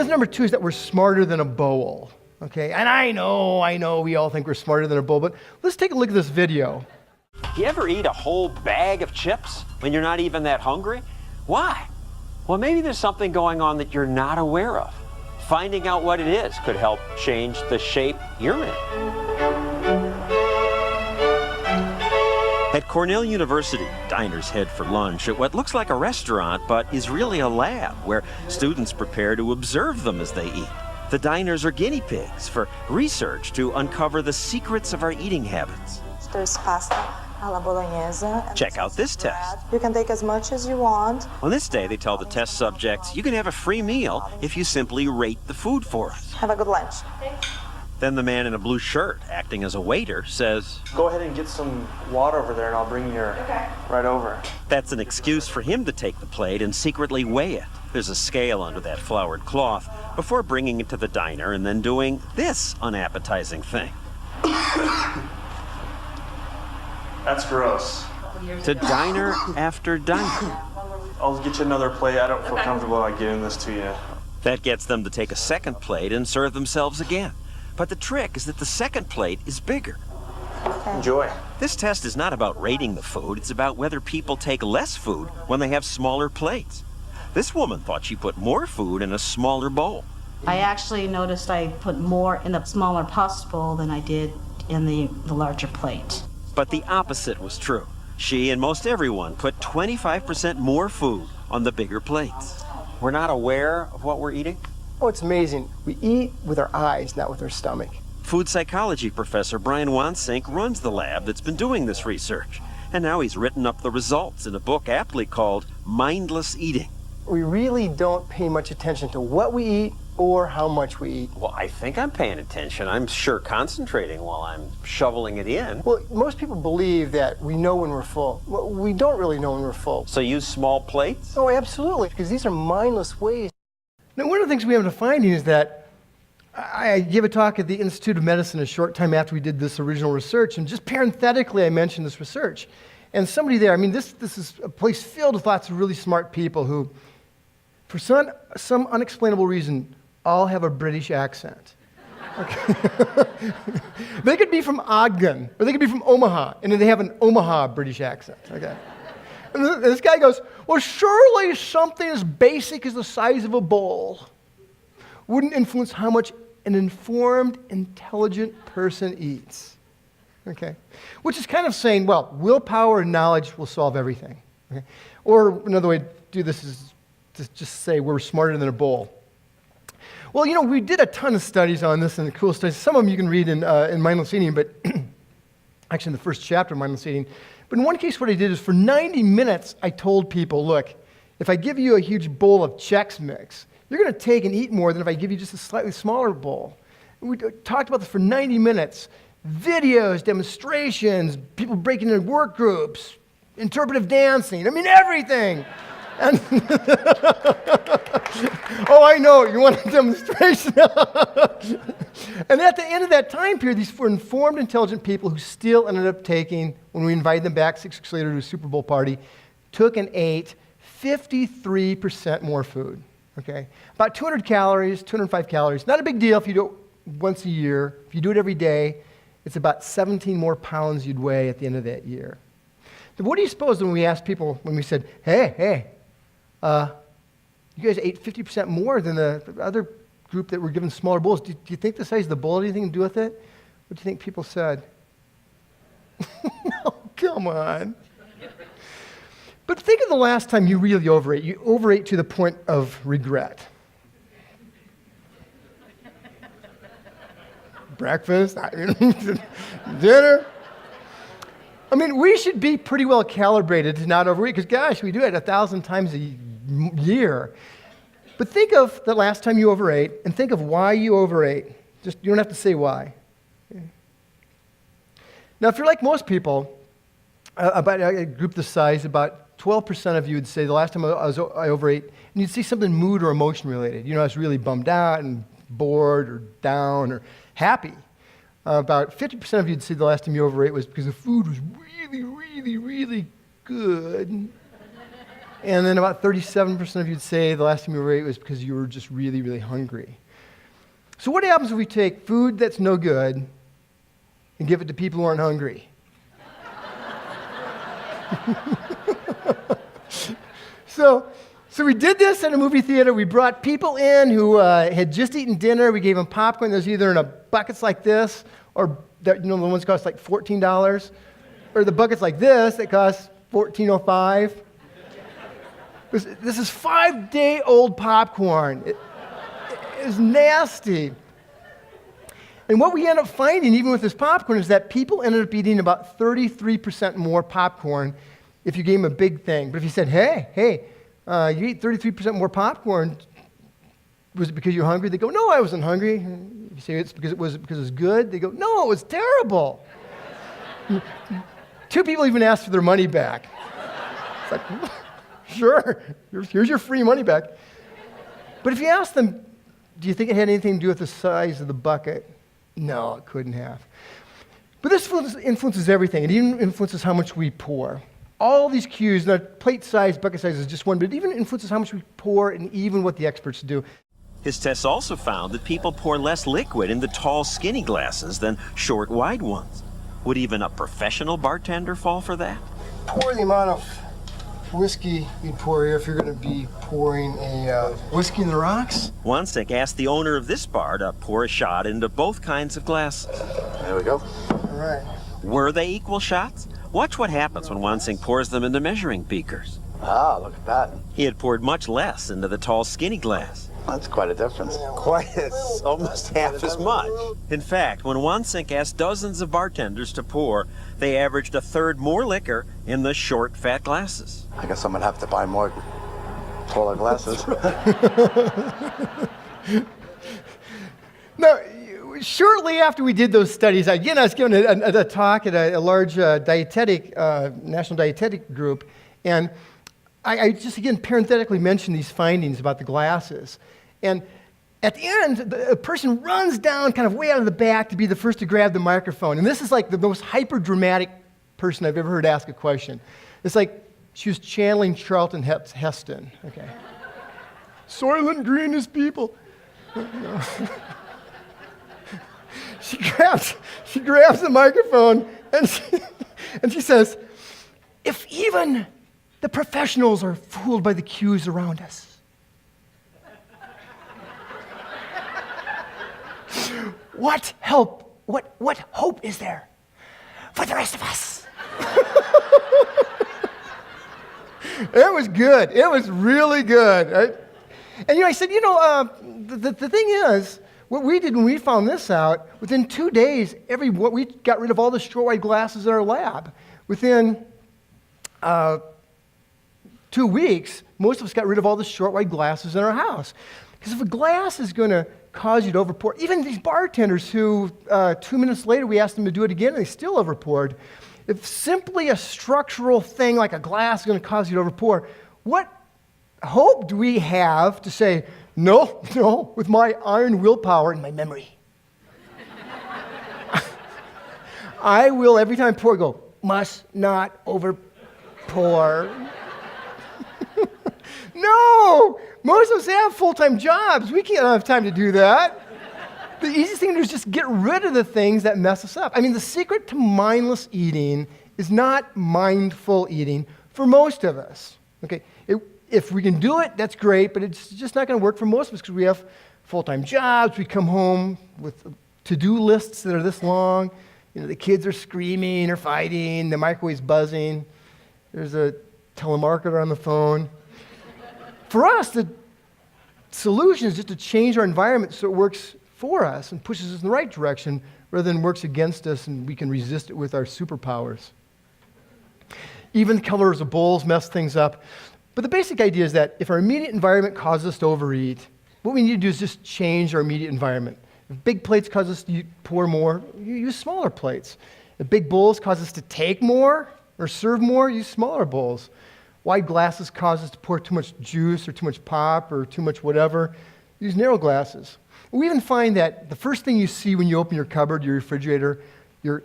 Myth number 2 is that we're smarter than a bowl. Okay, and I know, we all think we're smarter than a bowl, but let's take a look at this video. You ever eat a whole bag of chips when you're not even that hungry? Why? Well, maybe there's something going on that you're not aware of. Finding out what it is could help change the shape you're in. At Cornell University, diners head for lunch at what looks like a restaurant, but is really a lab where students prepare to observe them as they eat. The diners are guinea pigs for research to uncover the secrets of our eating habits. There's pasta alla bolognese. Check out this test. You can take as much as you want. On this day, they tell the test subjects, you can have a free meal if you simply rate the food for us. Have a good lunch. Then the man in a blue shirt, acting as a waiter, says, go ahead and get some water over there and I'll bring you right over. That's an excuse for him to take the plate and secretly weigh it. There's a scale under that flowered cloth before bringing it to the diner and then doing this unappetizing thing. That's gross. To diner after diner. I'll get you another plate. I don't feel comfortable like giving this to you. That gets them to take a second plate and serve themselves again. But the trick is that the second plate is bigger. Enjoy. This test is not about rating the food, it's about whether people take less food when they have smaller plates. This woman thought she put more food in a smaller bowl. I actually noticed I put more in the smaller pasta bowl than I did in the larger plate. But the opposite was true. She and most everyone put 25% more food on the bigger plates. We're not aware of what we're eating? Oh, it's amazing. We eat with our eyes, not with our stomach. Food psychology professor Brian Wansink runs the lab that's been doing this research. And now he's written up the results in a book aptly called Mindless Eating. We really don't pay much attention to what we eat or how much we eat. Well, I think I'm paying attention. I'm sure concentrating while I'm shoveling it in. Well, most people believe that we know when we're full. Well, we don't really know when we're full. So use small plates? Oh, absolutely, because these are mindless ways. Now, one of the things we have to finding is that I gave a talk at the Institute of Medicine a short time after we did this original research, and just parenthetically I mentioned this research. And somebody there, this is a place filled with lots of really smart people who, for some unexplainable reason, all have a British accent. Okay. They could be from Ogden, or they could be from Omaha, and then they have an Omaha British accent. Okay. And this guy goes, well, surely something as basic as the size of a bowl wouldn't influence how much an informed, intelligent person eats. Okay? Which is kind of saying, well, willpower and knowledge will solve everything. Okay? Or another way to do this is to just say we're smarter than a bowl. Well, we did a ton of studies on this and cool studies. Some of them you can read in Mindless Eating, but actually in the first chapter of Mindless Eating. But in one case, what I did is for 90 minutes, I told people, look, if I give you a huge bowl of Chex Mix, you're going to take and eat more than if I give you just a slightly smaller bowl. And we talked about this for 90 minutes. Videos, demonstrations, people breaking into work groups, interpretive dancing, everything. And oh, I know, you want a demonstration. And at the end of that time period, these were informed, intelligent people who still ended up taking, when we invited them back 6 weeks later to a Super Bowl party, took and ate 53% more food. Okay, about 200 calories, 205 calories. Not a big deal if you do it once a year. If you do it every day, it's about 17 more pounds you'd weigh at the end of that year. So what do you suppose when we asked people, when we said, hey, you guys ate 50% more than the other group that were given smaller bowls. Do you think the size of the bowl had anything to do with it? What do you think people said? Oh, come on. But think of the last time you really overate. You overate to the point of regret. Breakfast, dinner. We should be pretty well calibrated to not overeat, because gosh, we do it 1,000 times a year. But think of the last time you overate, and think of why you overate. You don't have to say why. Okay. Now, if you're like most people, about a group this size, about 12% of you would say the last time I overate, and you'd see something mood or emotion related. I was really bummed out and bored or down or happy. About 50% of you would say the last time you overate was because the food was really, really, really good. And then about 37% of you would say the last time you ate was because you were just really, really hungry. So what happens if we take food that's no good and give it to people who aren't hungry? So we did this at a movie theater. We brought people in who had just eaten dinner. We gave them popcorn that was either in a buckets like this, or the ones cost like $14, or the buckets like this that cost $14.05. This is 5-day-old popcorn. It is nasty. And what we end up finding, even with this popcorn, is that people ended up eating about 33% more popcorn if you gave them a big thing. But if you said, hey, you eat 33% more popcorn, was it because you're hungry? They go, no, I wasn't hungry. You say it's because it was good? They go, no, it was terrible. 2 people even asked for their money back. It's like, sure, here's your free money back. But if you ask them, do you think it had anything to do with the size of the bucket? No, it couldn't have. But this influences everything. It even influences how much we pour. All these cues, now plate size, bucket size is just one, but it even influences how much we pour and even what the experts do. His tests also found that people pour less liquid in the tall, skinny glasses than short, wide ones. Would even a professional bartender fall for that? Pour the amount of whiskey you'd pour here if you're going to be pouring a whiskey in the rocks. Wansink asked the owner of this bar to pour a shot into both kinds of glasses. There we go. All right. Were they equal shots? Watch what happens when Wansink pours them into measuring beakers. Ah, look at that. He had poured much less into the tall, skinny glass. That's quite a difference. It's almost half as much. In fact, when Wansink asked dozens of bartenders to pour, they averaged a third more liquor in the short, fat glasses. I guess I'm gonna have to buy more taller glasses. Now, shortly after we did those studies, I was giving a talk at a large national dietetic group, and I just, again, parenthetically mentioned these findings about the glasses. And at the end, a person runs down kind of way out of the back to be the first to grab the microphone. And this is like the most hyper-dramatic person I've ever heard ask a question. It's like she was channeling Charlton Heston. Okay. Soylent Green is people. She grabs the microphone and she says, if even the professionals are fooled by the cues around us, what hope is there for the rest of us? It was good. It was really good. Right? And I said, the thing is, what we did when we found this out, within 2 days, we got rid of all the short-wide glasses in our lab. Within 2 weeks, most of us got rid of all the short-wide glasses in our house. Because if a glass is going to cause you to overpour, even these bartenders who 2 minutes later we asked them to do it again and they still overpoured, if simply a structural thing like a glass is going to cause you to overpour, what hope do we have to say, no, with my iron willpower and my memory, I will, every time I pour, go, must not overpour. No! Most of us have full-time jobs. We can't have time to do that. The easiest thing to do is just get rid of the things that mess us up. I mean, the secret to mindless eating is not mindful eating for most of us. Okay? If we can do it, that's great, but it's just not going to work for most of us because we have full-time jobs. We come home with to-do lists that are this long. The kids are screaming or fighting. The microwave's buzzing. There's a telemarketer on the phone. For us, the solution is just to change our environment so it works for us and pushes us in the right direction rather than works against us and we can resist it with our superpowers. Even the colors of bowls mess things up. But the basic idea is that if our immediate environment causes us to overeat, what we need to do is just change our immediate environment. If big plates cause us to pour more, you use smaller plates. If big bowls cause us to take more or serve more, use smaller bowls. Wide glasses cause us to pour too much juice or too much pop or too much whatever. Use narrow glasses. We even find that the first thing you see when you open your cupboard, your refrigerator, you're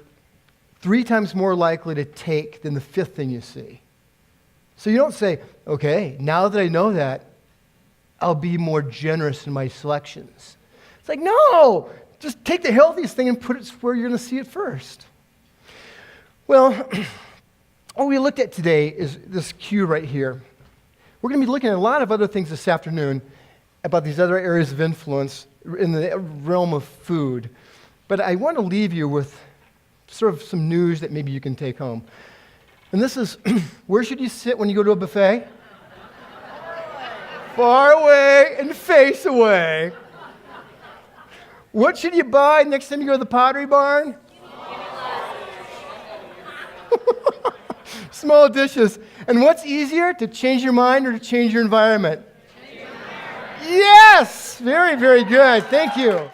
3 times more likely to take than the 5th thing you see. So you don't say, okay, now that I know that, I'll be more generous in my selections. It's like, no, just take the healthiest thing and put it where you're going to see it first. Well, what we looked at today is this cue right here. We're going to be looking at a lot of other things this afternoon about these other areas of influence in the realm of food. But I want to leave you with sort of some news that maybe you can take home. And this is, where should you sit when you go to a buffet? Far away and face away. What should you buy next time you go to the Pottery Barn? Small dishes. And what's easier, to change your mind or to change your environment? Yes! Very, very good. Thank you.